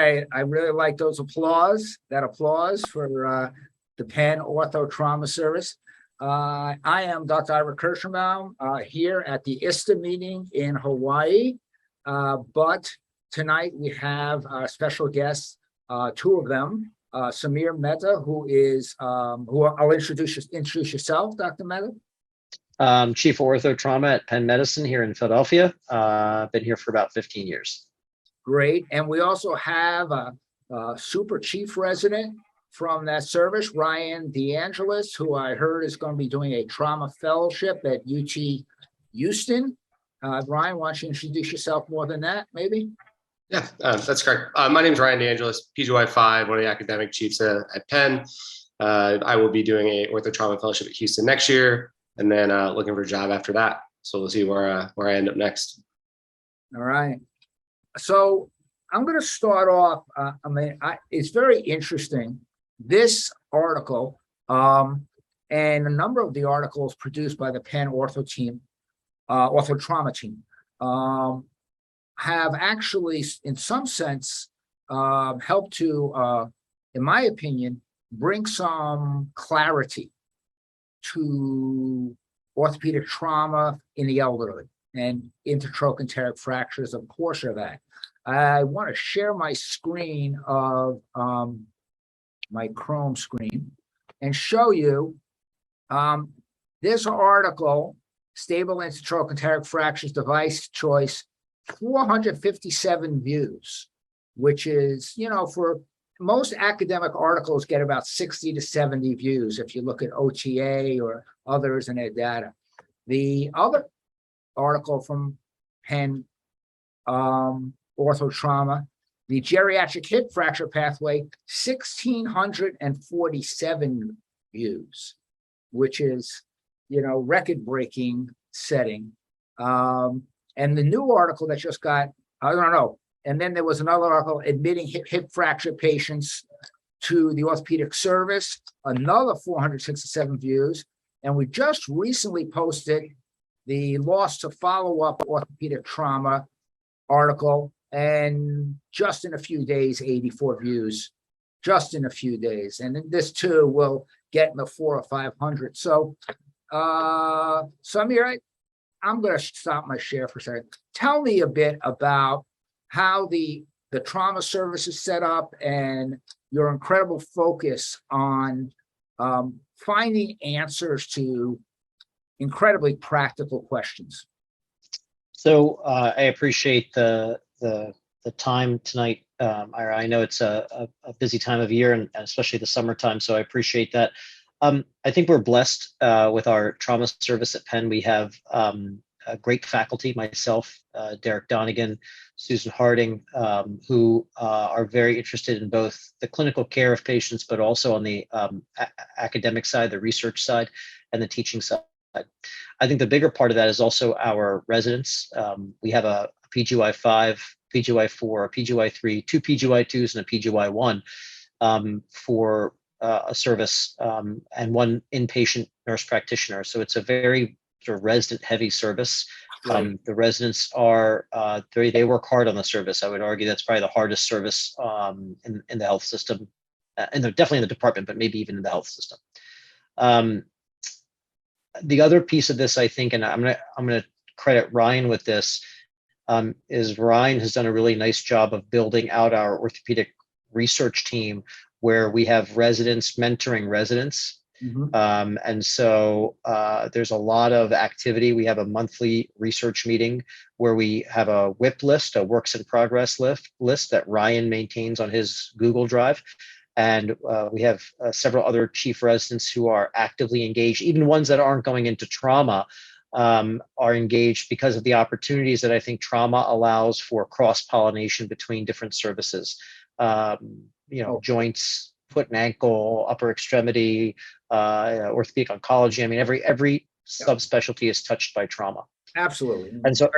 right. I really like those applause, that applause for the Penn Ortho Trauma Service. I am Dr. Ira Kirschenbaum here at the ISTA meeting in Hawaii. But tonight we have special guests, two of them. Samir Mehta, who I'll introduce yourself, Dr. Mehta. Chief of Ortho Trauma at Penn Medicine here in Philadelphia. Been here for about 15 years. Great. And we also have a super chief resident from that service, Ryan DeAngelis, who I heard is going to be doing a trauma fellowship at UT Houston. Ryan, why don't you introduce yourself more than that, maybe? Yeah, that's correct. My name is Ryan DeAngelis, PGY5, one of the academic chiefs at Penn. I will be doing a ortho trauma fellowship at Houston next year, and then looking for a job after that. So we'll see where I end up next. All right. So I'm going to start off. It's very interesting. This article and a number of the articles produced by the Penn Ortho team, Ortho Trauma team, have actually, in some sense, helped to, in my opinion, bring some clarity to orthopedic trauma in the elderly, and intertrochanteric fractures, of course, are that. I want to share my screen of my Chrome screen and show you this article, Stable Intertrochanteric Fractures Device Choice, 457 views, which is, for most academic articles get about 60 to 70 views if you look at OTA or others in their data. The other article from Penn Ortho Trauma, the geriatric hip fracture pathway, 1,647 views, which is, record-breaking setting. And the new article that just got, I don't know, and then there was another article admitting hip fracture patients to the orthopedic service, another 467 views. And we just recently posted the loss to follow-up orthopedic trauma article, and just in a few days, 84 views, just in a few days. And this too will get in the 400 or 500. So, Samir, I'm going to stop my share for a second. Tell me a bit about how the trauma service is set up and your incredible focus on finding answers to incredibly practical questions. So I appreciate the time tonight, Ira. I know it's a busy time of year, and especially the summertime, so I appreciate that. I think we're blessed with our trauma service at Penn. We have a great faculty, myself, Derek Donegan, Susan Harding, who are very interested in both the clinical care of patients, but also on the academic side, the research side, and the teaching side. I think the bigger part of that is also our residents. We have a PGY5, PGY4, a PGY3, two PGY2s, and a PGY1 for a service, and one inpatient nurse practitioner. So it's a very sort of resident-heavy service. Right. The residents are they work hard on the service. I would argue that's probably the hardest service in the health system, definitely in the department, but maybe even in the health system. The other piece of this, I think, and I'm gonna credit Ryan with this, is Ryan has done a really nice job of building out our orthopedic research team, where we have residents mentoring residents. Mm-hmm. And so there's a lot of activity. We have a monthly research meeting where we have a WIP list, a works in progress list that Ryan maintains on his Google Drive. And we have several other chief residents who are actively engaged, even ones that aren't going into trauma are engaged because of the opportunities that I think trauma allows for cross-pollination between different services. Joints, foot and ankle, upper extremity, orthopedic oncology. I mean, every subspecialty is touched by trauma. Absolutely. And so,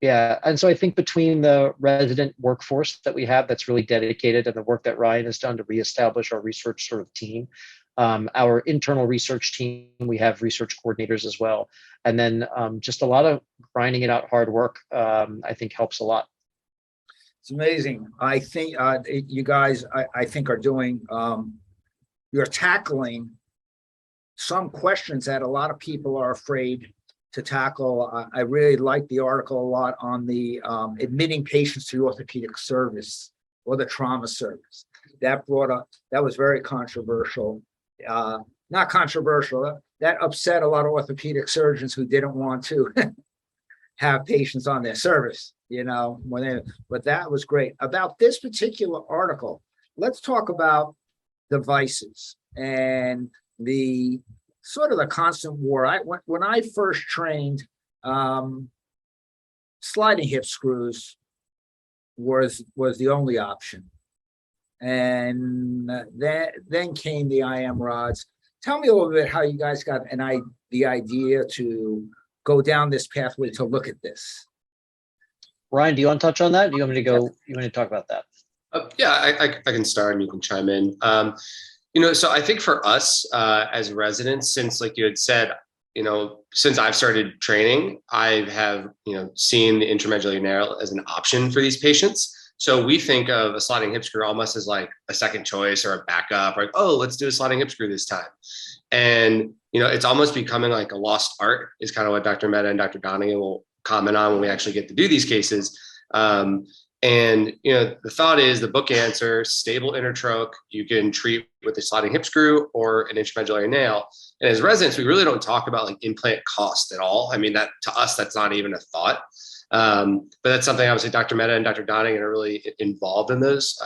and so I think between the resident workforce that we have that's really dedicated, and the work that Ryan has done to reestablish our research sort of team, our internal research team, we have research coordinators as well. And then just a lot of grinding it out hard work, I think helps a lot. It's amazing. I think you guys, I think, are doing, you're tackling some questions that a lot of people are afraid to tackle. I really like the article a lot on the admitting patients to the orthopedic service or the trauma service. That was very controversial. Not controversial. That upset a lot of orthopedic surgeons who didn't want to have patients on their service, but that was great. About this particular article, let's talk about devices and the sort of the constant war. When I first trained, sliding hip screws was the only option. And then came the IM rods. Tell me a little bit how you guys got the idea to go down this pathway to look at this. Ryan, do you want to touch on that? Do you want me to go? You want to talk about that? Yeah, I can start and you can chime in. So I think for us as residents, since like you had said, since I've started training, I have, seen the intramedullary nail as an option for these patients. So we think of a sliding hip screw almost as like a second choice or a backup, like, oh, let's do a sliding hip screw this time. And, it's almost becoming like a lost art is kind of what Dr. Mehta and Dr. Donahue will comment on when we actually get to do these cases. And, the thought is the book answer, stable intertroch, you can treat with a sliding hip screw or an intramedullary nail. And as residents, we really don't talk about like implant cost at all. I mean, that to us, that's not even a thought. But that's something obviously Dr. Mehta and Dr. Donahue are really involved in those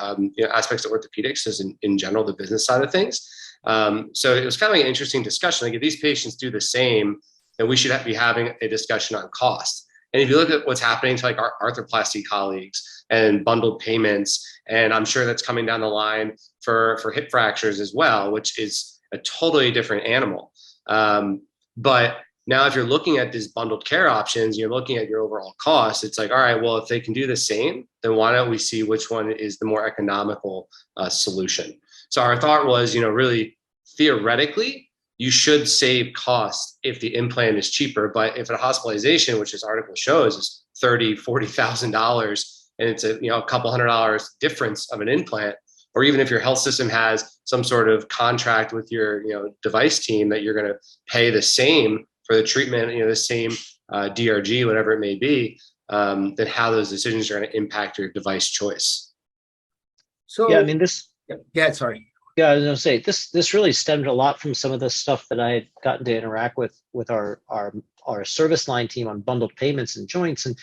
aspects of orthopedics as in general, the business side of things. So it was kind of like an interesting discussion. Like if these patients do the same, then we should be having a discussion on cost. And if you look at what's happening to like our arthroplasty colleagues and bundled payments, and I'm sure that's coming down the line for hip fractures as well, which is a totally different animal. But now if you're looking at these bundled care options, you're looking at your overall cost. It's like, all right, well, if they can do the same, then why don't we see which one is the more economical solution? So our thought was, really theoretically, you should save costs if the implant is cheaper. But if a hospitalization, which this article shows, is $30,000, $40,000, and it's a couple $100 difference of an implant, or even if your health system has some sort of contract with your device team that you're going to pay the same for the treatment, the same DRG, whatever it may be, then how those decisions are going to impact your device choice. So Yeah, I mean this. Yeah, sorry. Yeah, I was going to say this really stemmed a lot from some of the stuff that I had gotten to interact with our service line team on bundled payments and joints. And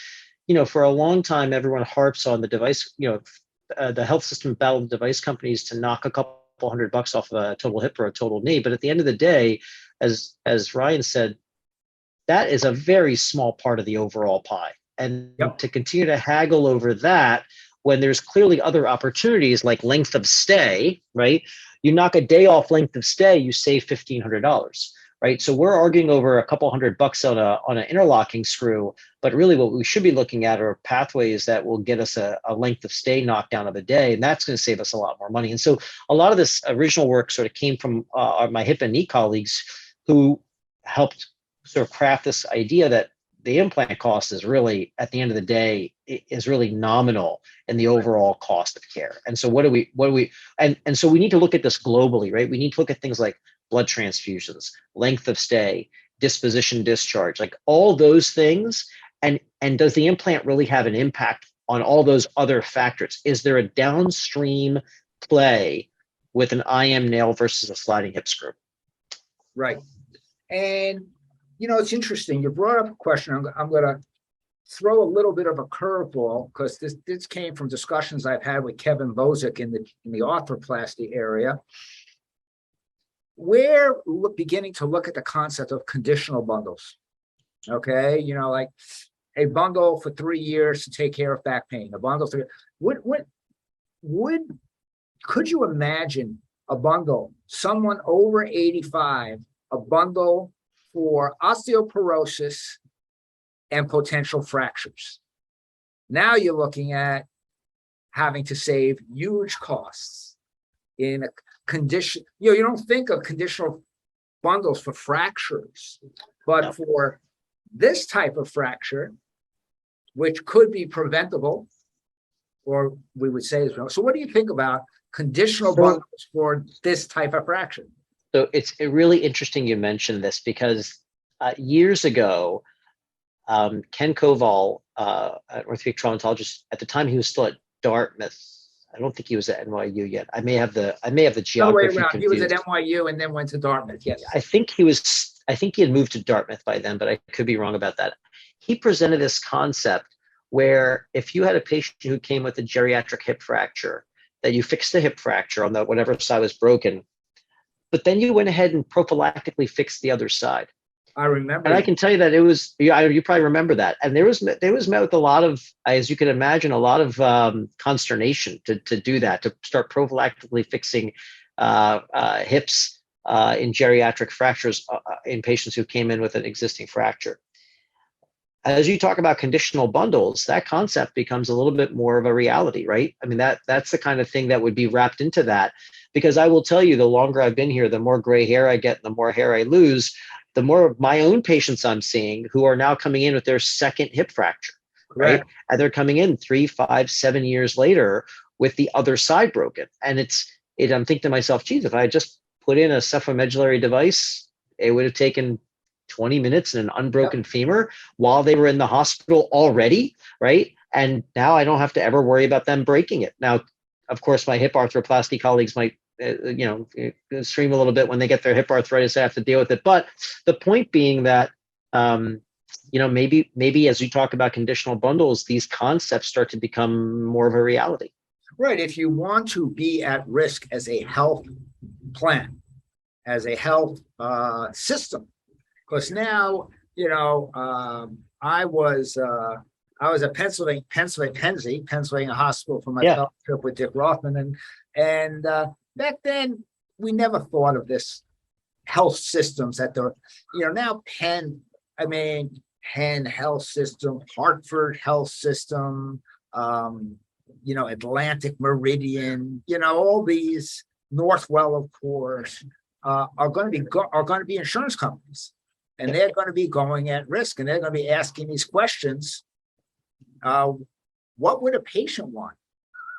for a long time, everyone harps on the device. The health system battled the device companies to knock a couple $100 off of a total hip or a total knee. But at the end of the day, as Ryan said, that is a very small part of the overall pie. And to continue to haggle over that when there's clearly other opportunities like length of stay, right? You knock a day off length of stay, you save $1,500, right? So we're arguing over a couple $100 on an interlocking screw, but really what we should be looking at are pathways that will get us a length of stay knockdown of a day, and that's going to save us a lot more money. And so a lot of this original work sort of came from my hip and knee colleagues who helped sort of craft this idea that the implant cost is really, at the end of the day, is really nominal in the overall cost of care. And so and so we need to look at this globally, right? We need to look at things like blood transfusions, length of stay, disposition discharge, like all those things. And does the implant really have an impact on all those other factors? Is there a downstream play with an IM nail versus a sliding hip screw? Right. And it's interesting. You brought up a question. I'm going to throw a little bit of a curveball because this came from discussions I've had with Kevin Bozick in the arthroplasty area. We're beginning to look at the concept of conditional bundles. Okay, like a bundle for 3 years to take care of back pain. A bundle for could you imagine a bundle? Someone over 85, a bundle for osteoporosis and potential fractures. Now you're looking at having to save huge costs in a condition. You don't think of conditional bundles for fractures, but for this type of fracture, which could be preventable, or we would say is wrong. So what do you think about conditional So- bundles for this type of fracture? So it's really interesting you mentioned this because years ago, Ken Koval, an orthopedic traumatologist, at the time he was still at Dartmouth. I don't think he was at NYU yet. I may have the Other way geography around. He was confused. at NYU and then went to Dartmouth. Yes. I think he had moved to Dartmouth by then, but I could be wrong about that. He presented this concept where if you had a patient who came with a geriatric hip fracture, that you fixed the hip fracture on the whatever side was broken, but then you went ahead and prophylactically fixed the other side. I remember. And I can tell you that it was, you probably remember that. And there was met with a lot of, as you can imagine, a lot of consternation to do that, to start prophylactically fixing hips in geriatric fractures in patients who came in with an existing fracture. As you talk about conditional bundles, that concept becomes a little bit more of a reality, right? I mean, that's the kind of thing that would be wrapped into that. Because I will tell you, the longer I've been here, the more gray hair I get, the more hair I lose, the more of my own patients I'm seeing who are now coming in with their second hip fracture, right? And they're coming in 3, 5, 7 years later with the other side broken. And I'm thinking to myself, geez, if I had just put in a cephalmedullary device, it would have taken 20 minutes and an unbroken femur while they were in the hospital already, right? And now I don't have to ever worry about them breaking it. Now, of course, my hip arthroplasty colleagues might, scream a little bit when they get their hip arthritis. They have to deal with it. But the point being that, maybe as you talk about conditional bundles, these concepts start to become more of a reality. Right. If you want to be at risk as a health plan, as a health system, because now, I was at Pennsylvania Hospital for my fellowship with Dick Rothman, and back then we never thought of this health systems at the, now Penn Health System, Hartford Health System, Atlantic Meridian, all these, Northwell, of course, are going to be insurance companies. And they're going to be going at risk, and they're going to be asking these questions. What would a patient want?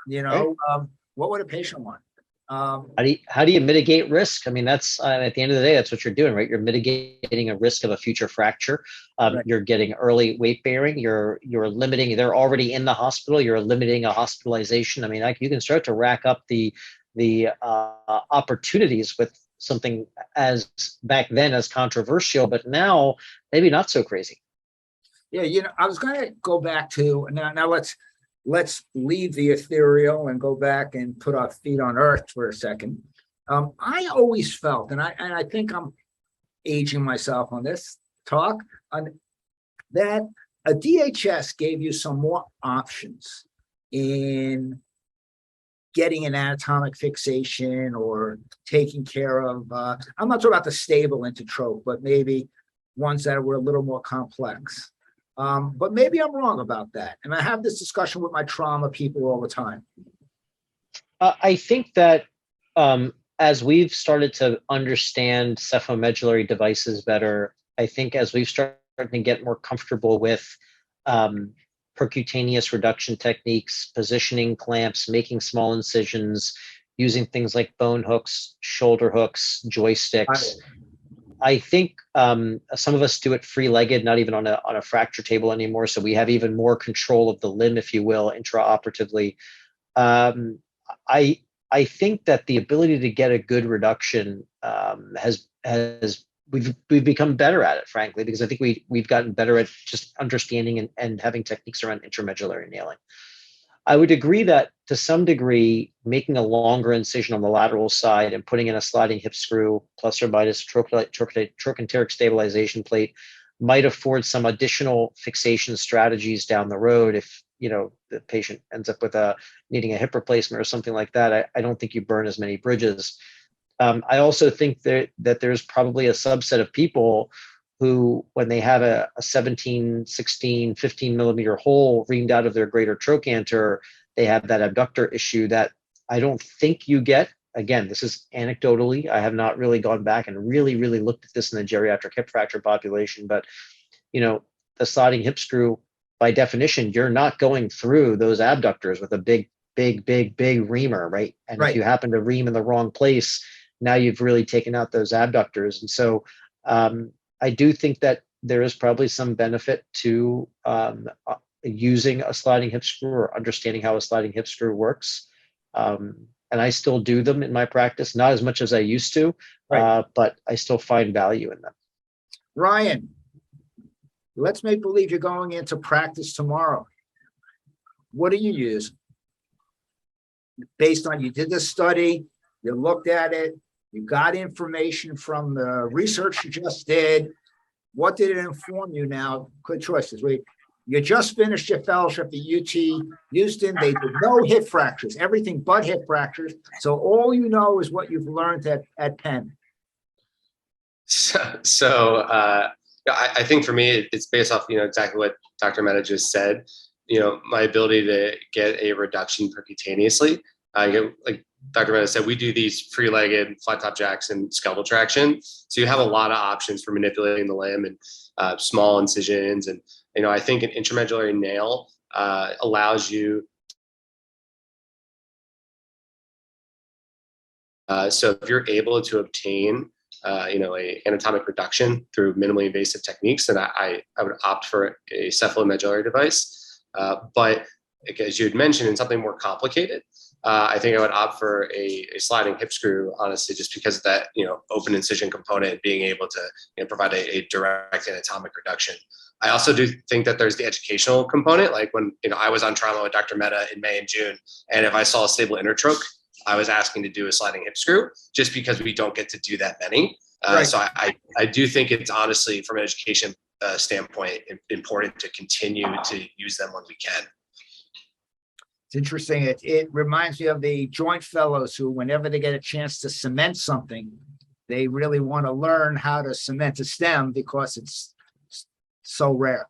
What would a patient want? How do you mitigate risk? I mean, that's at the end of the day, that's what you're doing, right? You're mitigating a risk of a future fracture. Right. You're getting early weight bearing. You're limiting. They're already in the hospital. You're limiting a hospitalization. I mean, you can start to rack up the opportunities with something as back then as controversial, but now maybe not so crazy. Yeah, I was going to go back to now. Let's leave the ethereal and go back and put our feet on earth for a second. I always felt, and I think I'm aging myself on this talk, that a DHS gave you some more options in getting an anatomic fixation or taking care of, I'm not talking about the stable intertrope, but maybe ones that were a little more complex. But maybe I'm wrong about that. And I have this discussion with my trauma people all the time. I think that as we've started to understand cephalmedullary devices better, I think as we've started to get more comfortable with percutaneous reduction techniques, positioning clamps, making small incisions, using things like bone hooks, shoulder hooks, joysticks. I think some of us do it free-legged, not even on a fracture table anymore. So we have even more control of the limb, if you will, intraoperatively. I think that the ability to get a good reduction we've become better at it, frankly, because I think we've gotten better at just understanding and having techniques around intramedullary nailing. I would agree that to some degree, making a longer incision on the lateral side and putting in a sliding hip screw plus or minus trochanteric stabilization plate might afford some additional fixation strategies down the road. If the patient ends up with needing a hip replacement or something like that, I don't think you burn as many bridges. I also think that there's probably a subset of people who, when they have a 17, 16, 15 millimeter hole reamed out of their greater trochanter, they have that abductor issue that I don't think you get. Again, this is anecdotally. I have not really gone back and really looked at this in the geriatric hip fracture population, but the sliding hip screw by definition, you're not going through those abductors with a big reamer, right? And if you happen to ream in the wrong place, now you've really taken out those abductors. And so I do think that there is probably some benefit to using a sliding hip screw or understanding how a sliding hip screw works. And I still do them in my practice, not as much as I used to, but I still find value in them. Ryan, let's make believe you're going into practice tomorrow. What do you use? Based on, you did the study, you looked at it, you got information from the research you just did. What did it inform you now? Good choices. You just finished your fellowship at UT Houston. They did no hip fractures, everything but hip fractures. So all you know is what you've learned at Penn. So I think for me, it's based off, exactly what Dr. Mehta just said. My ability to get a reduction percutaneously. Like Dr. Mehta said, we do these free-legged flat top jacks and skeletal traction. So you have a lot of options for manipulating the limb and small incisions. And, I think an intramedullary nail allows you. So if you're able to obtain, a anatomic reduction through minimally invasive techniques, then I would opt for a cephalomedullary device. But as you had mentioned, in something more complicated, I think I would opt for a sliding hip screw, honestly, just because of that, open incision component, being able to provide a direct anatomic reduction. I also do think that there's the educational component, like when I was on trauma with Dr. Mehta in May and June, and if I saw a stable intertroch, I was asking to do a sliding hip screw, just because we don't get to do that many. So I do think it's honestly, from an education standpoint, important to continue to use them when we can. It's interesting. It reminds me of the joint fellows who, whenever they get a chance to cement something, they really want to learn how to cement a stem because it's so rare.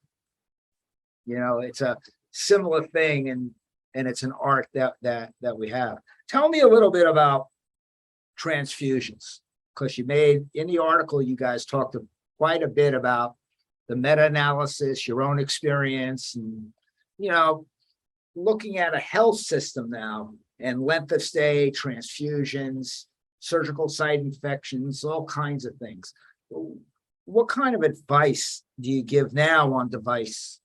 It's a similar thing, and it's an art that we have. Tell me a little bit about transfusions, because you made, in the article, you guys talked quite a bit about the meta-analysis, your own experience, and, looking at a health system now and length of stay, transfusions, surgical site infections, all kinds of things. What kind of advice do you give now on device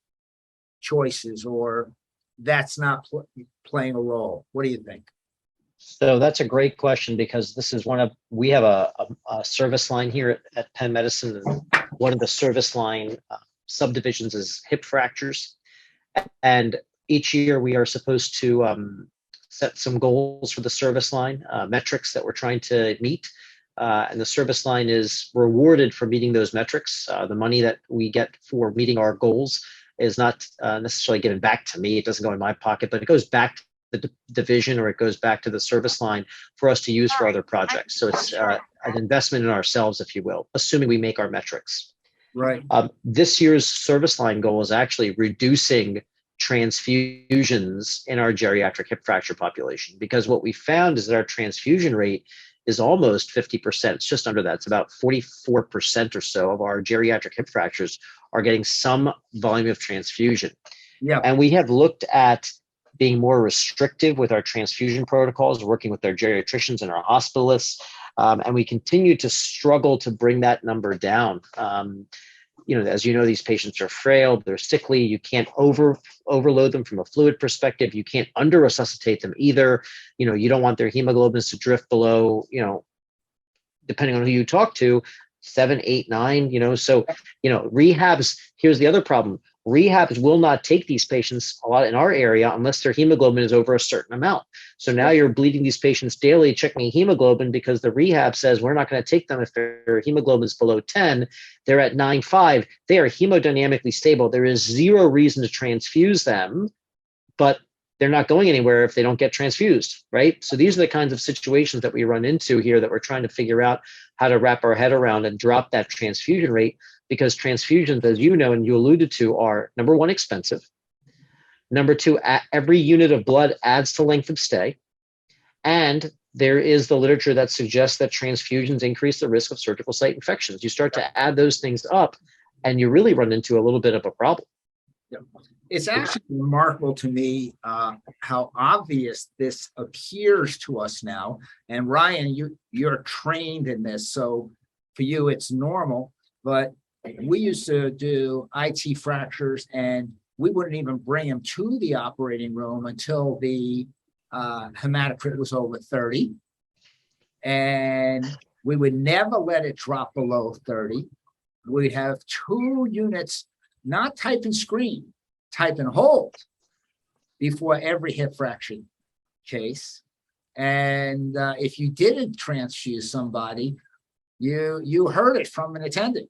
choices, or that's not playing a role? What do you think? So that's a great question, because this is we have a service line here at Penn Medicine, and one of the service line subdivisions is hip fractures. And each year we are supposed to set some goals for the service line, metrics that we're trying to meet. And the service line is rewarded for meeting those metrics. The money that we get for meeting our goals is not necessarily given back to me. It doesn't go in my pocket, but it goes back to the division, or it goes back to the service line for us to use for other projects. So it's an investment in ourselves, if you will, assuming we make our metrics. Right. This year's service line goal is actually reducing transfusions in our geriatric hip fracture population, because what we found is that our transfusion rate is almost 50%. It's just under that. It's about 44% or so of our geriatric hip fractures are getting some volume of transfusion. Yeah. And we have looked at being more restrictive with our transfusion protocols, working with our geriatricians and our hospitalists, and we continue to struggle to bring that number down. As these patients are frail, they're sickly. You can't overload them from a fluid perspective. You can't under-resuscitate them either. You don't want their hemoglobins to drift below, depending on who you talk to, 7, 8, 9, so, rehabs, here's the other problem. Rehabs will not take these patients a lot in our area unless their hemoglobin is over a certain amount. So now you're bleeding these patients daily, checking hemoglobin, because the rehab says we're not going to take them if their hemoglobin is below 10. They're at 9.5. They are hemodynamically stable. There is zero reason to transfuse them, but they're not going anywhere if they don't get transfused, right? So these are the kinds of situations that we run into here that we're trying to figure out how to wrap our head around and drop that transfusion rate, because transfusions, as you know, and you alluded to, are, number one, expensive. Number two, every unit of blood adds to length of stay. And there is the literature that suggests that transfusions increase the risk of surgical site infections. You start to add those things up, and you really run into a little bit of a problem. Yeah. It's actually remarkable to me how obvious this appears to us now. And Ryan, you're trained in this, so for you it's normal. But we used to do IT fractures, and we wouldn't even bring them to the operating room until the hematocrit was over 30, and we would never let it drop below 30. We'd have 2 units, not type and screen, type and hold before every hip fracture case. And if you didn't transfuse somebody, you heard it from an attendant,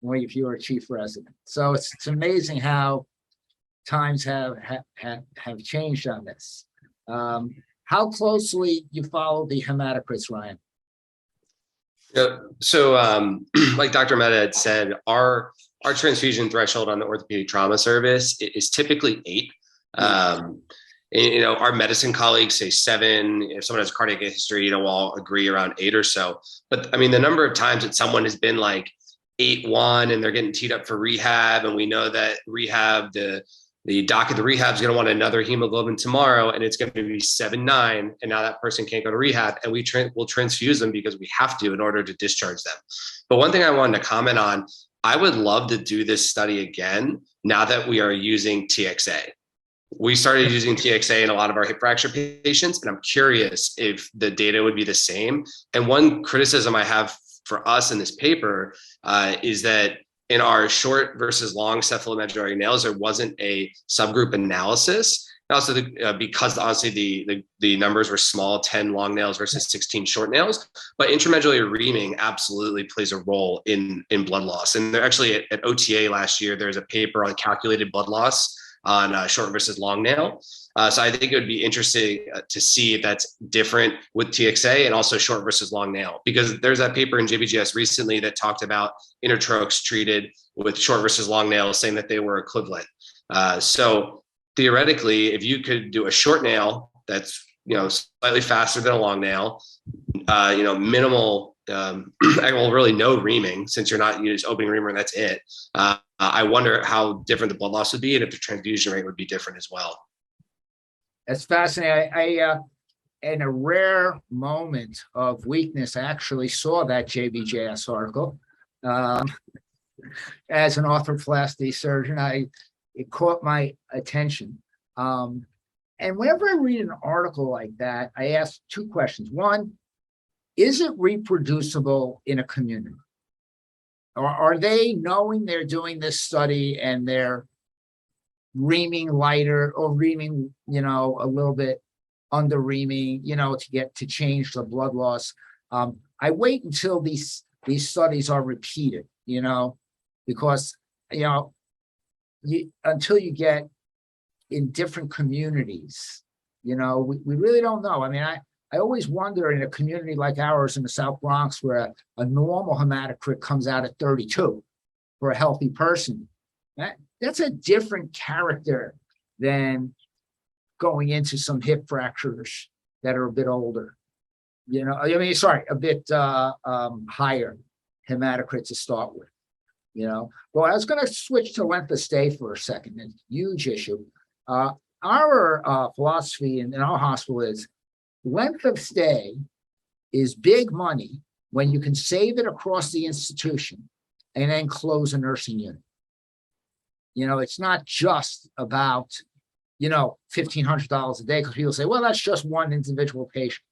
or if you were a chief resident. So it's amazing how times have changed on this. How closely you follow the hematocrits, Ryan? Yeah, so like Dr. Mehta had said, our transfusion threshold on the orthopedic trauma service is typically 8. And, our medicine colleagues say 7. If someone has cardiac history, we'll all agree around 8 or so. But I mean, the number of times that someone has been like 8-1 and they're getting teed up for rehab, and we know that rehab, the doc at the rehab is going to want another hemoglobin tomorrow, and it's going to be 7-9, and now that person can't go to rehab, and we'll transfuse them because we have to in order to discharge them. But one thing I wanted to comment on, I would love to do this study again now that we are using TXA. We started using TXA in a lot of our hip fracture patients, and I'm curious if the data would be the same. And one criticism I have for us in this paper is that in our short versus long cephalomedullary nails, there wasn't a subgroup analysis. Also, because honestly, the numbers were small, 10 long nails versus 16 short nails. But intramedullary reaming absolutely plays a role in blood loss. And there actually at OTA last year, there's a paper on calculated blood loss on short versus long nail. So I think it would be interesting to see if that's different with TXA and also short versus long nail, because there's that paper in JBJS recently that talked about intertrochs treated with short versus long nails, saying that they were equivalent. So theoretically, if you could do a short nail that's slightly faster than a long nail, minimal, well, really no reaming, since you're not using opening reamer and that's it. I wonder how different the blood loss would be, and if the transfusion rate would be different as well. That's fascinating. I in a rare moment of weakness, I actually saw that JBJS article. As an arthroplasty surgeon, it caught my attention. And whenever I read an article like that, I ask 2 questions. One, is it reproducible in a community? Or are they, knowing they're doing this study and they're reaming lighter or reaming, a little bit under reaming, to change the blood loss? I wait until these studies are repeated, because, until you get in different communities, we really don't know. I mean, I always wonder, in a community like ours in the South Bronx, where a normal hematocrit comes out at 32 for a healthy person, that's a different character than going into some hip fractures that are a bit older. A bit higher hematocrit to start with. Well, I was going to switch to length of stay for a second. It's a huge issue. Our philosophy in our hospital is length of stay is big money when you can save it across the institution and then close a nursing unit. It's not just about, $1,500 a day, because people say, well, that's just one individual patient.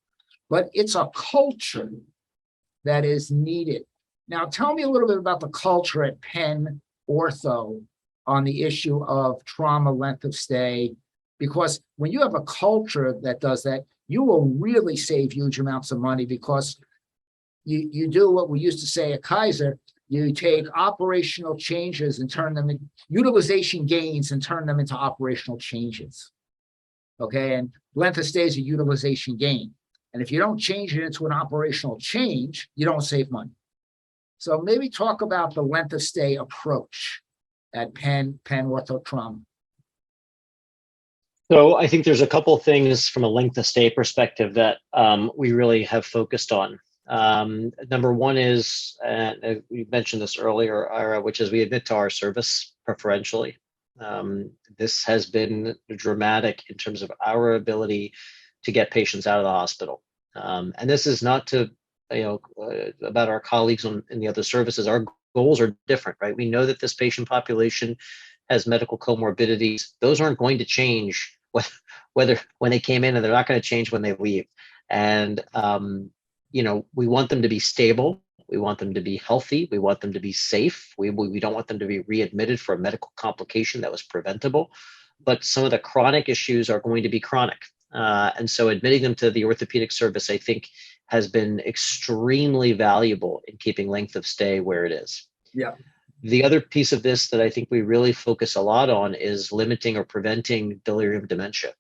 But it's a culture that is needed. Now, tell me a little bit about the culture at Penn Ortho on the issue of trauma length of stay, because when you have a culture that does that, you will really save huge amounts of money, because you do what we used to say at Kaiser. You take operational changes and turn them into utilization gains and turn them into operational changes. Okay, and length of stay is a utilization gain. And if you don't change it into an operational change, you don't save money. So maybe talk about the length of stay approach at Penn Ortho Trauma. So I think there's a couple of things from a length of stay perspective that we really have focused on. Number one is, we mentioned this earlier, Ira, which is we admit to our service preferentially. This has been dramatic in terms of our ability to get patients out of the hospital. And this is not to, about our colleagues in the other services. Our goals are different, right? We know that this patient population has medical comorbidities. Those aren't going to change whether when they came in, and they're not going to change when they leave. And, we want them to be stable. We want them to be healthy. We want them to be safe. We don't want them to be readmitted for a medical complication that was preventable. But some of the chronic issues are going to be chronic. And so admitting them to the orthopedic service, I think, has been extremely valuable in keeping length of stay where it is. Yeah. The other piece of this that I think we really focus a lot on is limiting or preventing delirium dementia.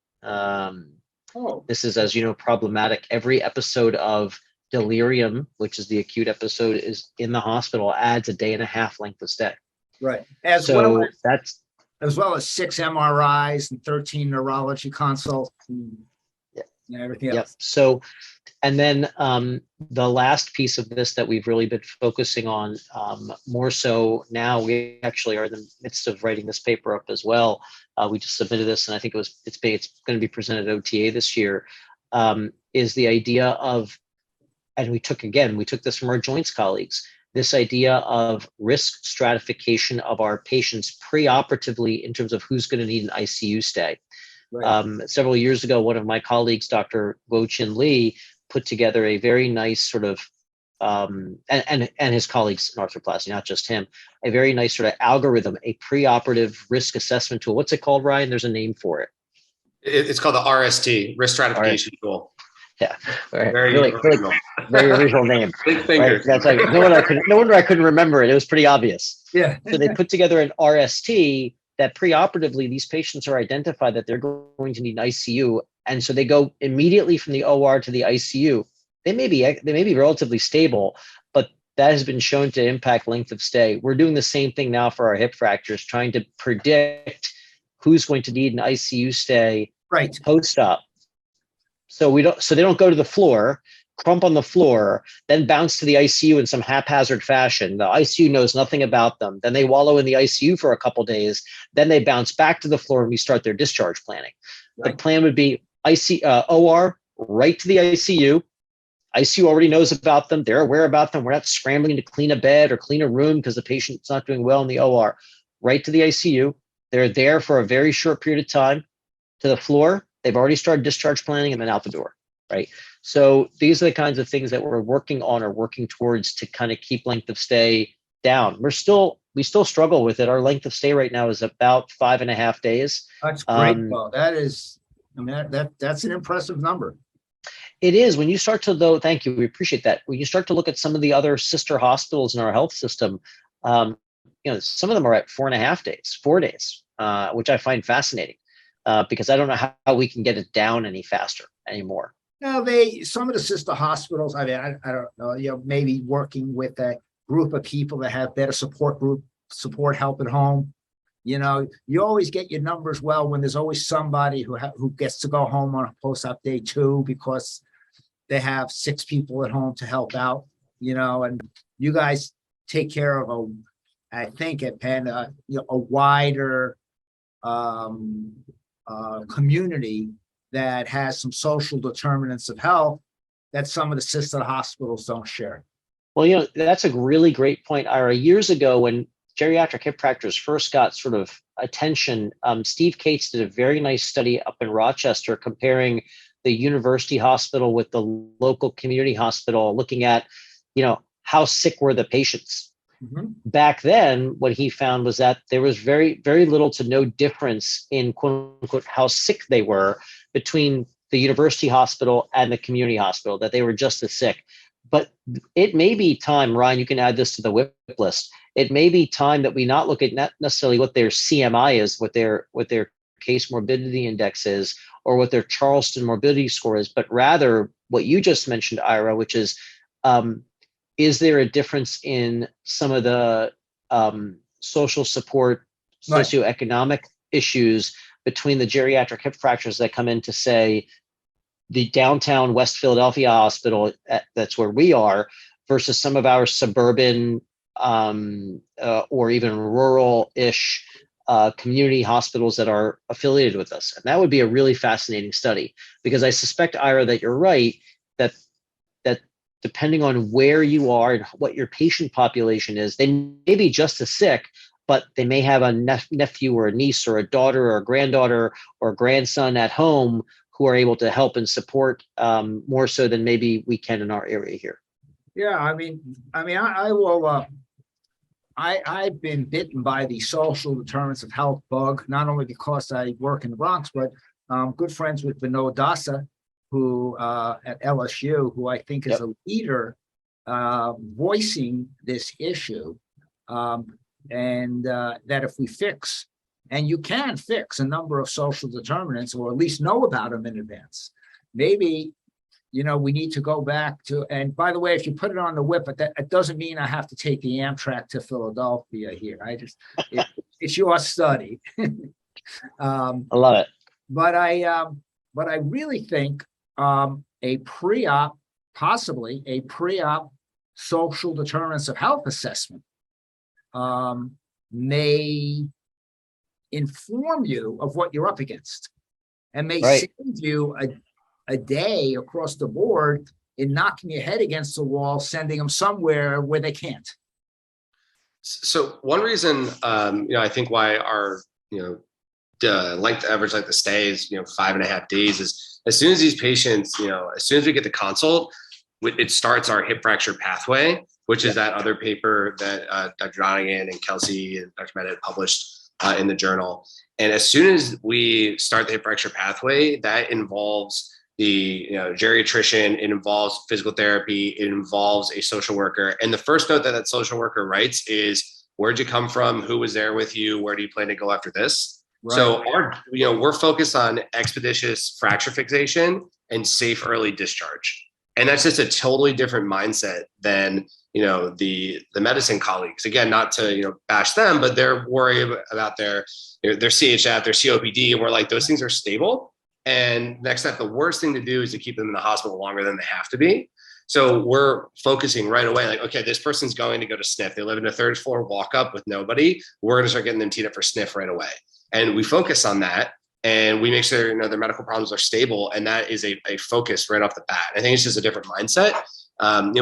This is, as you know, problematic. Every episode of delirium, which is the acute episode, is in the hospital, adds a day and a half length of stay. Right. As well as 6 MRIs and 13 neurology consults and everything else. Yep. So, and then the last piece of this that we've really been focusing on more so now, we actually are in the midst of writing this paper up as well. We just submitted this, and I think it's going to be presented at OTA this year, is the idea of, and we took this from our joints colleagues, this idea of risk stratification of our patients preoperatively in terms of who's going to need an ICU stay. Right. Several years ago, one of my colleagues, Dr. Guo-Chin Lee, put together a very nice sort of, and his colleagues in arthroplasty, not just him, a very nice sort of algorithm, a preoperative risk assessment tool. What's it called, Ryan? There's a name for it. It's called the RST, risk stratification tool. Yeah, right. Very original name. Big finger. Right? That's like no wonder I couldn't remember it. It was pretty obvious. Yeah. So they put together an RST that preoperatively these patients are identified that they're going to need an ICU, and so they go immediately from the OR to the ICU. They may be relatively stable, but that has been shown to impact length of stay. We're doing the same thing now for our hip fractures, trying to predict who's going to need an ICU stay post-op. So they don't go to the floor, crump on the floor, then bounce to the ICU in some haphazard fashion. The ICU knows nothing about them. Then they wallow in the ICU for a couple days. Then they bounce back to the floor and we start their discharge planning. Right. The plan would be OR right to the ICU. ICU already knows about them. They're aware about them. We're not scrambling to clean a bed or clean a room because the patient's not doing well in the OR. Right to the ICU. They're there for a very short period of time. To the floor. They've already started discharge planning and then out the door, right? So these are the kinds of things that we're working on or working towards to kind of keep length of stay down. We still struggle with it. Our length of stay right now is about 5.5 days. That's great, though. That's an impressive number. It is. When you start to, though, thank you, we appreciate that. When you start to look at some of the other sister hospitals in our health system, some of them are at 4.5 days, 4 days, which I find fascinating. Because I don't know how we can get it down any faster anymore. No, some of the sister hospitals, I don't know, maybe working with a group of people that have better support help at home. You always get your numbers well when there's always somebody who gets to go home on a post-op day 2 because they have 6 people at home to help out, and you guys take care of I think at Penn, a wider community that has some social determinants of health that some of the sister hospitals don't share. Well, that's a really great point, Ira. Years ago, when geriatric hip fractures first got sort of attention, Steve Cates did a very nice study up in Rochester comparing the university hospital with the local community hospital, looking at, how sick were the patients. Mm-hmm. Back then, what he found was that there was very, very little to no difference in quote unquote how sick they were between the university hospital and the community hospital, that they were just as sick. But it may be time, Ryan, you can add this to the whip list. It may be time that we not look at not necessarily what their CMI is, what their case morbidity index is, or what their Charleston morbidity score is, but rather what you just mentioned, Ira, which is there a difference in some of the social support, socioeconomic issues between the geriatric hip fractures that come in to, say, the downtown West Philadelphia hospital, that's where we are, versus some of our suburban or even rural-ish community hospitals that are affiliated with us. And that would be a really fascinating study, because I suspect, Ira, that you're right, that depending on where you are and what your patient population is, they may be just as sick, but they may have a nephew or a niece or a daughter or a granddaughter or a grandson at home who are able to help and support more so than maybe we can in our area here. Yeah, I will. I've been bitten by the social determinants of health bug, not only because I work in the Bronx, but good friends with Vinod Dasa, who at LSU, who I think is a leader voicing this issue, and that if we fix, and you can fix a number of social determinants, or at least know about them in advance, maybe, we need to go back to, and by the way, if you put it on the whip, but that doesn't mean I have to take the Amtrak to Philadelphia here. It's your study. I love it. But I really think a pre-op, possibly a pre-op social determinants of health assessment may inform you of what you're up against, and may save you a day across the board in knocking your head against the wall, sending them somewhere where they can't. So one reason, I think why our, average length of stay is, 5.5 days is as soon as these patients, as soon as we get the consult, it starts our hip fracture pathway, which is that other paper that Dr. Donegan and Kelsey and Dr. Mehta published in the journal. And as soon as we start the hip fracture pathway, that involves the geriatrician, it involves physical therapy, it involves a social worker. And the first note that social worker writes is, where'd you come from? Who was there with you? Where do you plan to go after this? Right. So we're focused on expeditious fracture fixation and safe early discharge. And that's just a totally different mindset than, the medicine colleagues. Again, not to, bash them, but they're worried about their CHF, their COPD. And we're like, those things are stable. And next step, the worst thing to do is to keep them in the hospital longer than they have to be. So we're focusing right away, like, okay, this person's going to go to SNF. They live in a third floor walk up with nobody. We're going to start getting them teed up for SNF right away. And we focus on that, and we make sure, their medical problems are stable. And that is a focus right off the bat. I think it's just a different mindset.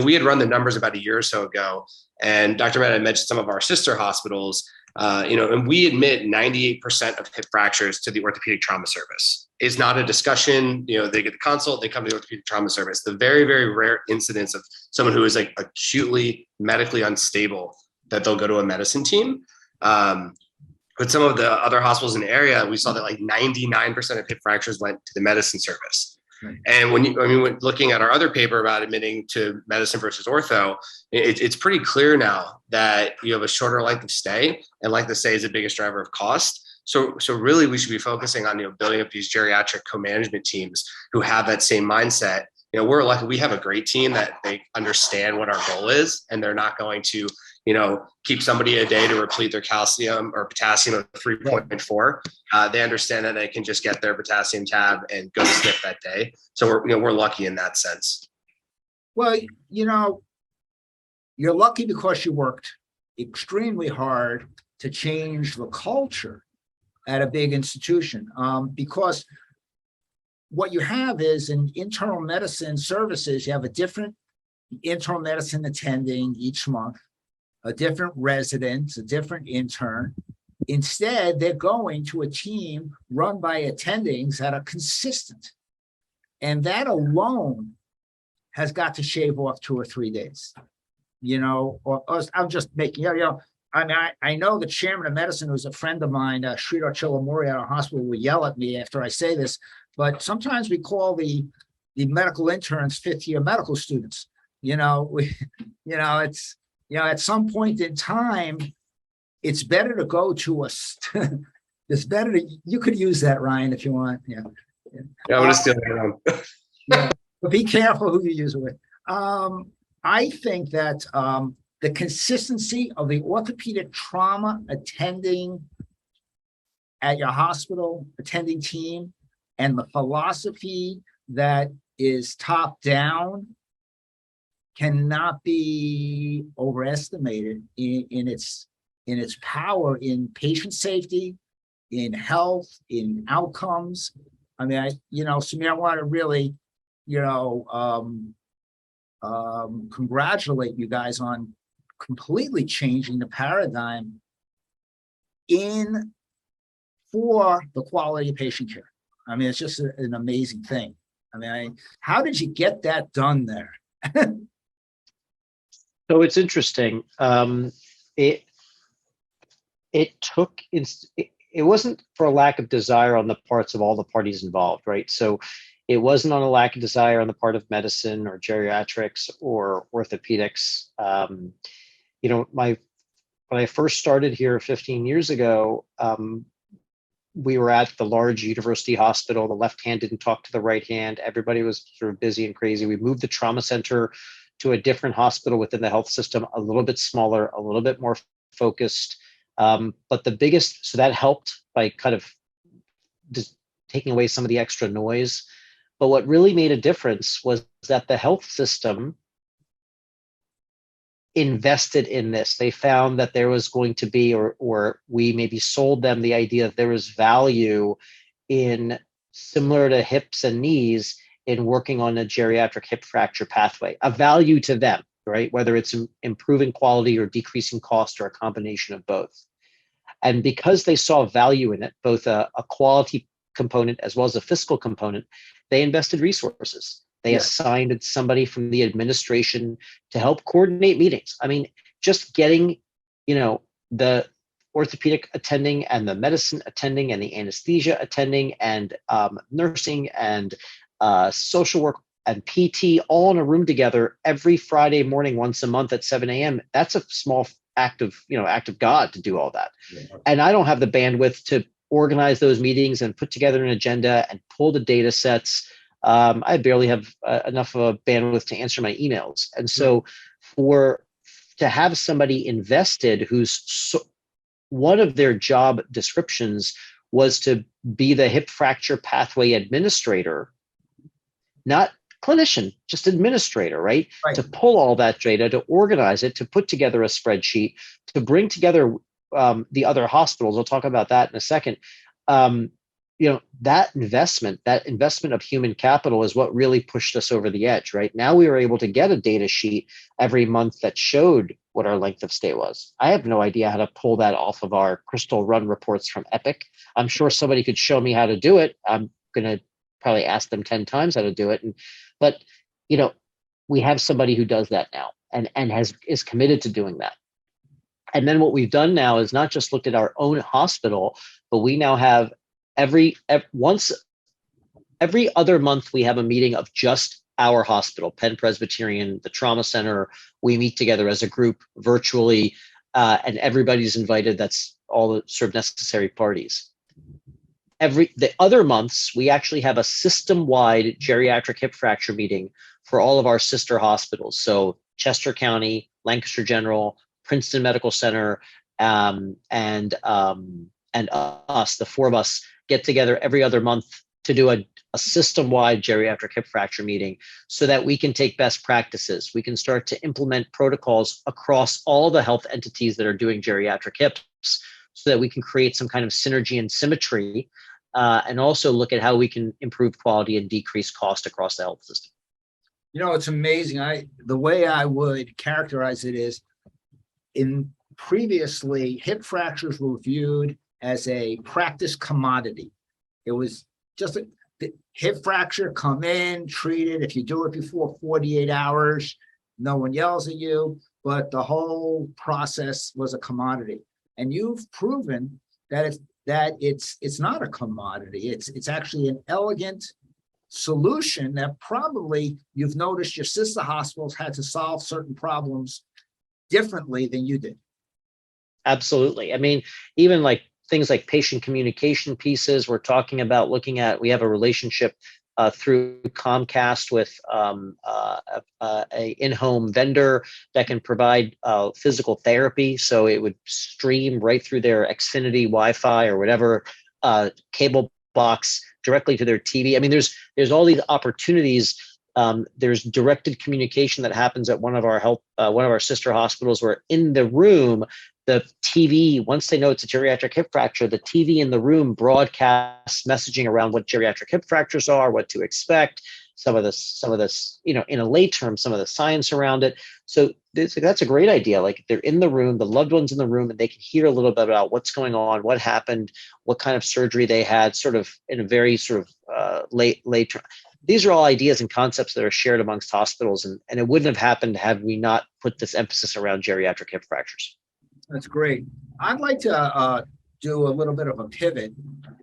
We had run the numbers about a year or so ago, and Dr. Mehta mentioned some of our sister hospitals, and we admit 98% of hip fractures to the orthopedic trauma service. It's not a discussion. They get the consult, they come to the orthopedic trauma service. The very, very rare incidence of someone who is like acutely medically unstable that they'll go to a medicine team. But some of the other hospitals in the area, we saw that like 99% of hip fractures went to the medicine service. Right. And when looking at our other paper about admitting to medicine versus ortho, it's pretty clear now that you have a shorter length of stay, and length of stay is the biggest driver of cost. So really, we should be focusing on building up these geriatric co-management teams who have that same mindset. We're lucky; we have a great team that they understand what our goal is, and they're not going to keep somebody a day to replete their calcium or potassium of 3.4. They understand that they can just get their potassium tab and go to SNF that day. So we're lucky in that sense. Well, you're lucky because you worked extremely hard to change the culture at a big institution. Because what you have is in internal medicine services, you have a different internal medicine attending each month, a different resident, a different intern. Instead, they're going to a team run by attendings that are consistent. And that alone has got to shave off 2 or 3 days. Or I'm just making, I know the chairman of medicine, who's a friend of mine, Sridhar Chilamuri at our hospital, will yell at me after I say this, but sometimes we call the medical interns fifth-year medical students. It's, at some point in time, it's better to go to it's better to, you could use that, Ryan, if you want. Yeah, I'm going to steal that. Yeah, but be careful who you use it with. I think that the consistency of the orthopedic trauma attending at your hospital, attending team, and the philosophy that is top down cannot be overestimated in its in its power in patient safety, in health, in outcomes. I mean, Samir, I want to really, congratulate you guys on completely changing the paradigm for the quality of patient care. I mean, it's just an amazing thing. I mean, how did you get that done there? So it's interesting. It wasn't for a lack of desire on the parts of all the parties involved, right? So it wasn't on a lack of desire on the part of medicine or geriatrics or orthopedics. When I first started here 15 years ago, we were at the large university hospital. The left hand didn't talk to the right hand. Everybody was sort of busy and crazy. We moved the trauma center to a different hospital within the health system, a little bit smaller, a little bit more focused. But so that helped by kind of just taking away some of the extra noise. But what really made a difference was that the health system invested in this. They found that there was going to be, or we maybe sold them the idea that there was value in, similar to hips and knees, in working on a geriatric hip fracture pathway, a value to them, right? Whether it's improving quality or decreasing cost or a combination of both. And because they saw value in it, both a quality component as well as a fiscal component, they invested resources. They assigned somebody from the administration to help coordinate meetings. I mean, just getting, the orthopedic attending and the medicine attending and the anesthesia attending and nursing and social work and PT all in a room together every Friday morning, once a month at 7 a.m. That's a small act of God to do all that. Yeah. And I don't have the bandwidth to organize those meetings and put together an agenda and pull the data sets. I barely have enough of a bandwidth to answer my emails. And so to have somebody invested who's one of their job descriptions was to be the hip fracture pathway administrator, not clinician, just administrator, right? To pull all that data, to organize it, to put together a spreadsheet, to bring together the other hospitals. I'll talk about that in a second. That investment of human capital is what really pushed us over the edge, right? Now we were able to get a data sheet every month that showed what our length of stay was. I have no idea how to pull that off of our Crystal Run reports from Epic. I'm sure somebody could show me how to do it. I'm going to probably ask them 10 times how to do it. But we have somebody who does that now and is committed to doing that. And then what we've done now is not just looked at our own hospital, but we now have every other month we have a meeting of just our hospital, Penn Presbyterian, the trauma center. We meet together as a group virtually, and everybody's invited. That's all the sort of necessary parties. The other months, we actually have a system-wide geriatric hip fracture meeting for all of our sister hospitals. So Chester County, Lancaster General, Princeton Medical Center, and us, the four of us, get together every other month to do a system-wide geriatric hip fracture meeting so that we can take best practices. We can start to implement protocols across all the health entities that are doing geriatric hips so that we can create some kind of synergy and symmetry, and also look at how we can improve quality and decrease cost across the health system. It's amazing. The way I would characterize it is, previously, hip fractures were viewed as a practice commodity. It was just a hip fracture, come in, treat it. If you do it before 48 hours, no one yells at you, but the whole process was a commodity. And you've proven that it's not a commodity. It's actually an elegant solution that probably you've noticed your sister hospitals had to solve certain problems differently than you did. Absolutely. I mean, even like things like patient communication pieces, we're talking about we have a relationship through Comcast with a in-home vendor that can provide physical therapy. So it would stream right through their Xfinity Wi-Fi or whatever cable box directly to their TV. I mean, there's all these opportunities There's directed communication that happens at one of our sister hospitals, where in the room, the TV, once they know it's a geriatric hip fracture, the TV in the room broadcasts messaging around what geriatric hip fractures are, what to expect, some of this, in a lay term, some of the science around it. So that's a great idea. Like, they're in the room, the loved one's in the room, and they can hear a little bit about what's going on, what happened, what kind of surgery they had, sort of in a very sort of late term. These are all ideas and concepts that are shared amongst hospitals, and it wouldn't have happened had we not put this emphasis around geriatric hip fractures. That's great. I'd like to do a little bit of a pivot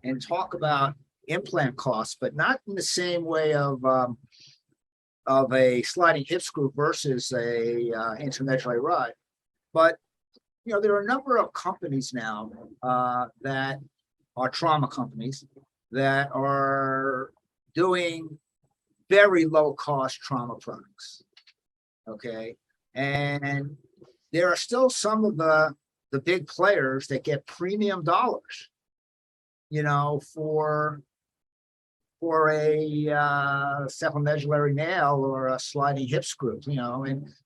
and talk about implant costs, but not in the same way of a sliding hip screw versus a intramedullary rod. But there are a number of companies now that are trauma companies that are doing very low cost trauma products. Okay, and there are still some of the big players that get premium dollars, for a cephalmedullary nail or a sliding hip screw,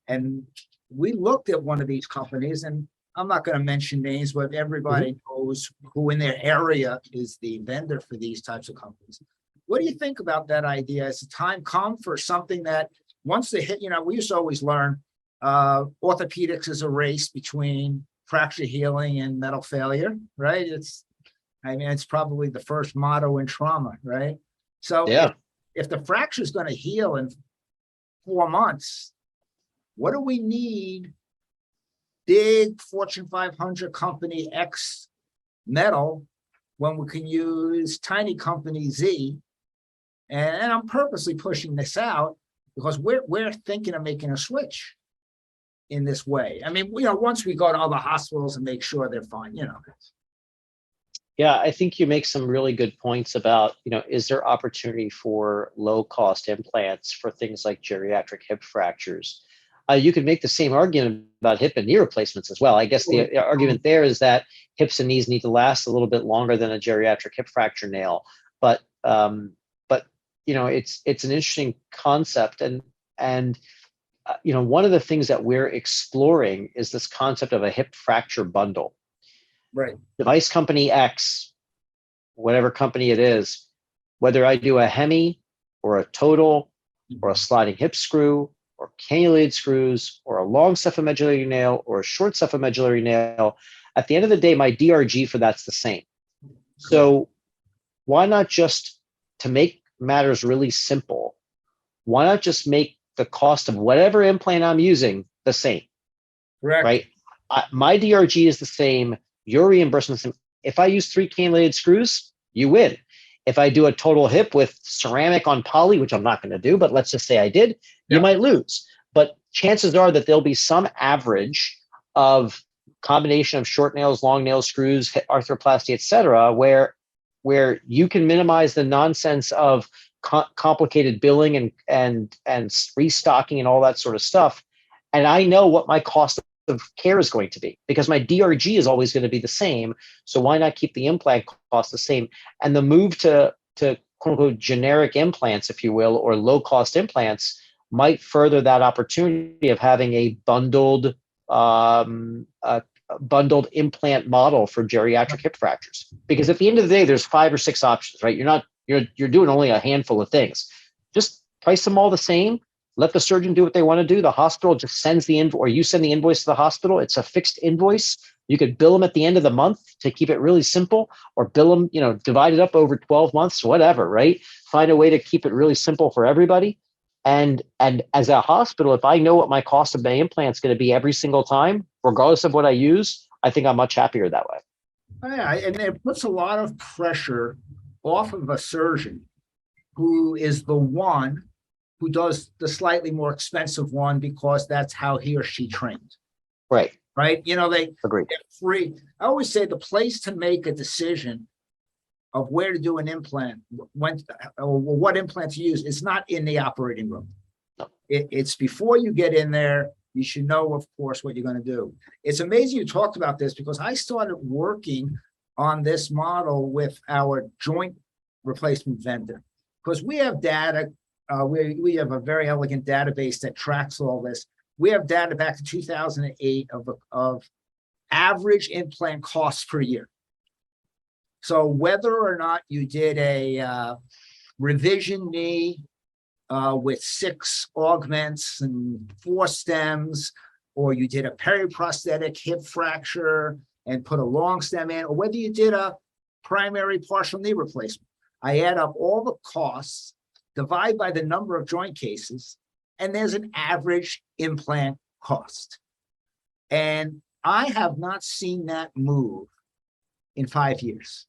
and we looked at one of these companies, and I'm not going to mention names, but everybody knows who in their area is the vendor for these types of companies. What do you think about that idea? Has the time come for something that once they hit, we used to always learn orthopedics is a race between fracture healing and metal failure, right? It's probably the first motto in trauma, right? So yeah. if the fracture is going to heal in 4 months, what do we need big Fortune 500 company X metal when we can use tiny company Z? And I'm purposely pushing this out because we're thinking of making a switch in this way. Once we go to other hospitals and make sure they're fine, Yeah, I think you make some really good points about, is there opportunity for low cost implants for things like geriatric hip fractures? You could make the same argument about hip and knee replacements as well. I guess the argument there is that hips and knees need to last a little bit longer than a geriatric hip fracture nail. But it's an interesting concept, and one of the things that we're exploring is this concept of a hip fracture bundle. Right. Device company X, whatever company it is, whether I do a hemi or a total or a sliding hip screw or cannulated screws or a long cephalmedullary nail or a short cephalmedullary nail, at the end of the day, my DRG for that's the same. So why not just, to make matters really simple, why not just make the cost of whatever implant I'm using the same? Correct. Right? My DRG is the same. Your reimbursement is the same. If I use 3 cannulated screws, you win. If I do a total hip with ceramic on poly, which I'm not going to do, but let's just say I did, you might lose. But chances are that there'll be some average of combination of short nails, long nails, screws, arthroplasty, et cetera, where you can minimize the nonsense of complicated billing and restocking and all that sort of stuff. And I know what my cost of care is going to be because my DRG is always going to be the same. So why not keep the implant cost the same? And the move to quote unquote generic implants, if you will, or low cost implants might further that opportunity of having a bundled implant model for geriatric hip fractures. Because at the end of the day, there's 5 or 6 options, right? You're doing only a handful of things. Just price them all the same. Let the surgeon do what they want to do. The hospital just sends the invoice, or you send the invoice to the hospital. It's a fixed invoice. You could bill them at the end of the month to keep it really simple, or bill them, divide it up over 12 months, whatever, right? Find a way to keep it really simple for everybody. And as a hospital, if I know what my cost of my implant is going to be every single time, regardless of what I use, I think I'm much happier that way. Yeah, and it puts a lot of pressure off of a surgeon who is the one who does the slightly more expensive one because that's how he or she trained. Right. Right. They agree. Get free. I always say the place to make a decision of where to do an implant, what implant to use, is not in the operating room. No. It's before you get in there. You should know, of course, what you're going to do. It's amazing you talked about this because I started working on this model with our joint replacement vendor because we have data we have a very elegant database that tracks all this. We have data back to 2008 of average implant costs per year. So whether or not you did a revision knee with 6 augments and 4 stems, or you did a periprosthetic hip fracture and put a long stem in, or whether you did a primary partial knee replacement, I add up all the costs, divide by the number of joint cases, and there's an average implant cost. And I have not seen that move in 5 years.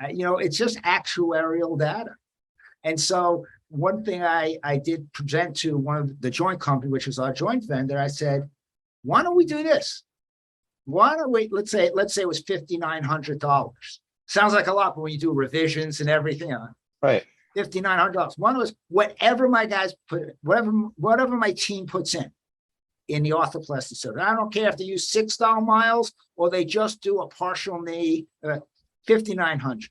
It's just actuarial data. And so one thing I did present to one of the joint company, which is our joint vendor, I said, why don't we do this? Why don't we, let's say it was $5,900. Sounds like a lot, but when you do revisions and everything, Right. $5,900. One was whatever my guys put, whatever my team puts in the orthoplasty service. I don't care if they use $6 miles or they just do a partial knee, $5,900.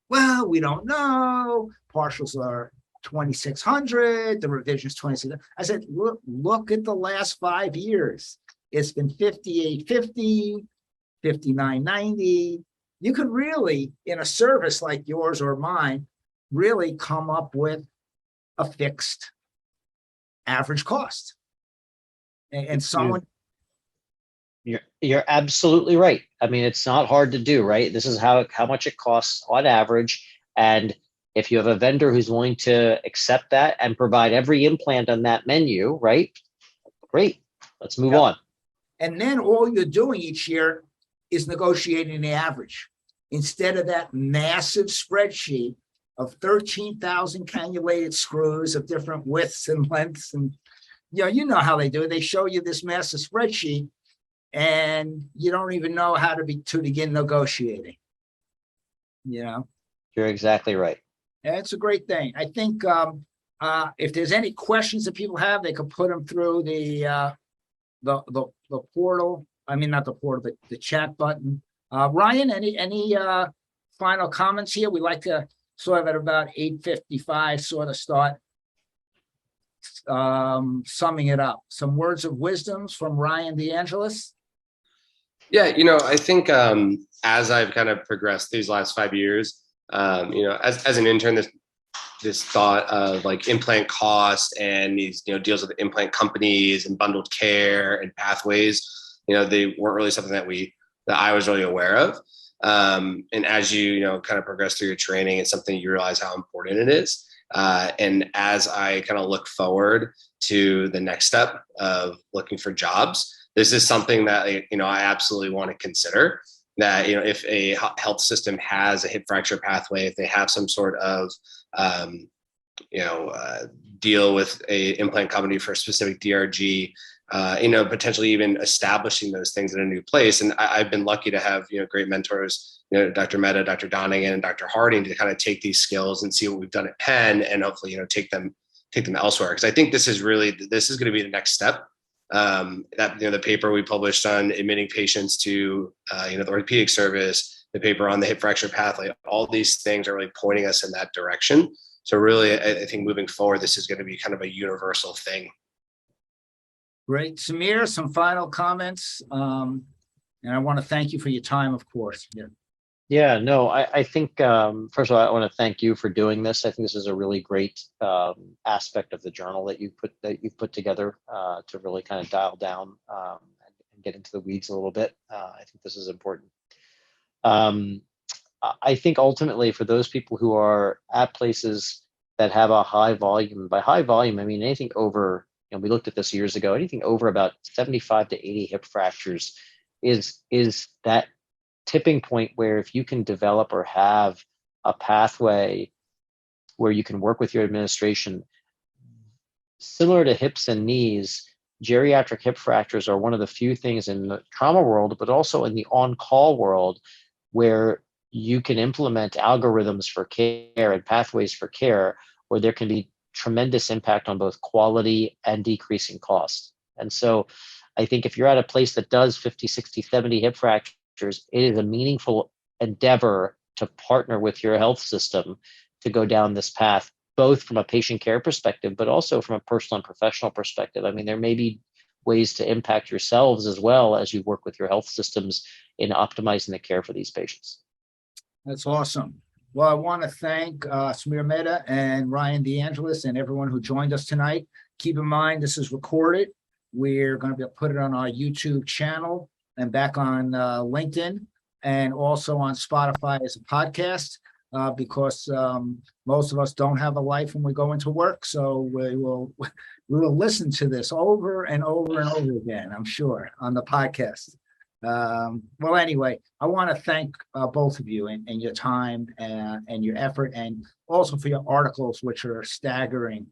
Well, we don't know. Partials are $2,600. The revisions $2,600. I said, look at the last 5 years. It's been $5,850, $5,990. You could really, in a service like yours or mine, really come up with a fixed average cost. And someone. You're absolutely right. I mean, it's not hard to do, right? This is how much it costs on average. And if you have a vendor who's willing to accept that and provide every implant on that menu, right? Great. Let's move on. And then all you're doing each year is negotiating the average. Instead of that massive spreadsheet of 13,000 cannulated screws of different widths and lengths. And you know how they do it. They show you this massive spreadsheet and you don't even know how to begin negotiating. You're exactly right. And it's a great thing. I think if there's any questions that people have, they could put them through the portal. I mean, not the portal, but the chat button. Ryan, any final comments here? We like to sort of at about 8:55 sort of start summing it up. Some words of wisdoms from Ryan DeAngelis. Yeah, I think as I've kind of progressed these last 5 years, as an intern, this thought of like implant cost and these deals with implant companies and bundled care and pathways, they weren't really something that I was really aware of. And as you kind of progress through your training, it's something you realize how important it is. And as I kind of look forward to the next step of looking for jobs, this is something that I absolutely want to consider. That if a health system has a hip fracture pathway, if they have some sort of deal with a implant company for a specific DRG, potentially even establishing those things in a new place. And I've been lucky to have great mentors, Dr. Mehta, Dr. Donegan, and Dr. Harding, to kind of take these skills and see what we've done at Penn, and hopefully take them elsewhere. Because I think this is going to be the next step. That the paper we published on admitting patients to the orthopedic service, the paper on the hip fracture pathway, all these things are really pointing us in that direction. So really, I think moving forward, this is going to be kind of a universal thing. Great. Samir, some final comments. And I want to thank you for your time, of course. Yeah, no, I think, first of all, I want to thank you for doing this. I think this is a really great aspect of the journal that you've put together to really kind of dial down and get into the weeds a little bit. I think this is important. I think ultimately for those people who are at places that have a high volume, by high volume, I mean anything over, we looked at this years ago, anything over about 75 to 80 hip fractures is that tipping point where if you can develop or have a pathway where you can work with your administration, similar to hips and knees, geriatric hip fractures are one of the few things in the trauma world, but also in the on-call world, where you can implement algorithms for care and pathways for care where there can be tremendous impact on both quality and decreasing cost. And so I think if you're at a place that does 50, 60, 70 hip fractures, it is a meaningful endeavor to partner with your health system to go down this path, both from a patient care perspective, but also from a personal and professional perspective. I mean, there may be ways to impact yourselves as well as you work with your health systems in optimizing the care for these patients. That's awesome. Well, I want to thank Samir Mehta and Ryan DeAngelis and everyone who joined us tonight. Keep in mind, this is recorded. We're going to put it on our YouTube channel and back on LinkedIn and also on Spotify as a podcast because most of us don't have a life when we go into work. So we will listen to this over and over and over again, I'm sure, on the podcast. Well, anyway, I want to thank both of you and your time and your effort, and also for your articles, which are staggering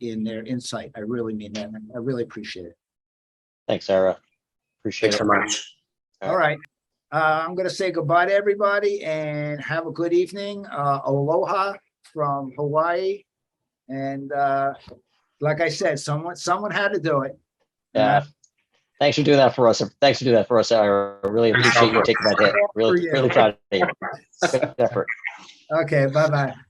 in their insight. I really mean that. I really appreciate it. Thanks, Sarah. Appreciate Thanks it. so much. All right. I'm going to say goodbye to everybody and have a good evening. Aloha from Hawaii. And like I said, someone had to do it. Yeah. Thanks for doing that for us. Thanks for doing that for us. I really appreciate you taking that hit. Really proud of you. Good effort. Okay, bye-bye.